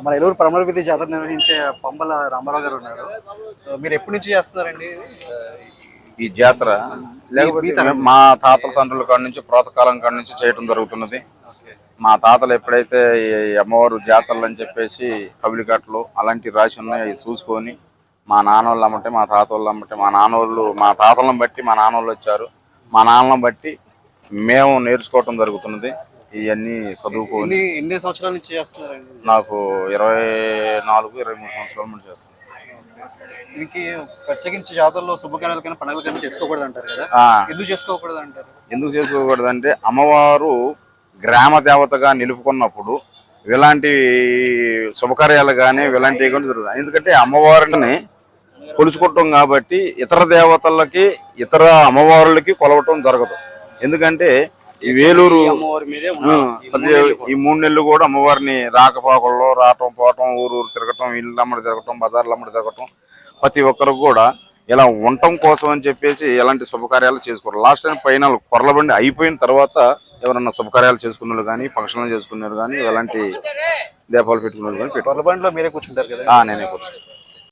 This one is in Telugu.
మన ఏలూరు పరమల వీధి జాతర నిర్వహించే పంబల రామారావు గారు ఉన్నారు. సో మీరు ఎప్పటి నుంచి చేస్తున్నారండి ఈ జాతర? లేకపోతే మా తాతల తండ్రుల కాడ నుంచి పురాతకాలం కాడ నుంచి చేయడం జరుగుతున్నది. మా తాతలు ఎప్పుడైతే ఈ అమ్మవారు జాతరలు అని చెప్పేసి కబలికట్లు అలాంటివి రాసి ఉన్నాయి, అవి చూసుకొని మా నాన్న వాళ్ళు అమ్మంటే మా తాత వాళ్ళు అమ్మంటే మా తాతలను బట్టి మా నాన్న వాళ్ళు వచ్చారు, మా నాన్నలను బట్టి మేము నేర్చుకోవటం జరుగుతున్నది. ఇవన్నీ చదువుకొని ఎన్ని సంవత్సరాల నుంచి చేస్తున్నారండి? నాకు 24-23 సంవత్సరాల నుంచి చేస్తున్నాను. దీనికి ప్రత్యేకించి జాతరలో శుభకార్యాలకైనా పండుగలకైనా చేసుకోకూడదు అంటారు కదా, ఎందుకు చేసుకోకూడదు అంటారు? ఎందుకు చేసుకోకూడదు అంటే అమ్మవారు గ్రామ దేవతగా నిలుపుకున్నప్పుడు ఇలాంటి శుభకార్యాలు కానీ ఇలాంటివి కానీ జరుగుతాయి. ఎందుకంటే అమ్మవారిని కొలుచుకుంటాం కాబట్టి ఇతర దేవతలకి ఇతర అమ్మవారులకి కొలవటం జరగదు. ఎందుకంటే ఈ వేలూరు ఈ 3 నెలలు కూడా అమ్మవారిని రాకపోకల్లో రావటం పోవటం, ఊరు తిరగటం, ఇల్లు అమ్మడి తిరగటం, బజార్లు అమ్మడి తిరగటం, ప్రతి ఒక్కరికి కూడా ఇలా ఉండటం కోసం అని చెప్పేసి ఎలాంటి శుభకార్యాలు చేసుకోరు. లాస్ట్ టైం ఫైనల్ కొరలబండి అయిపోయిన తర్వాత ఎవరన్నా శుభకార్యాలు చేసుకున్నారు కానీ, ఫంక్షన్లు చేసుకున్నారు కానీ, ఎలాంటి దీపాలు పెట్టుకున్నారు కానీ కొరలబండిలో మీరే కూర్చుంటారు కదా? నేనే కూర్చుంటాను.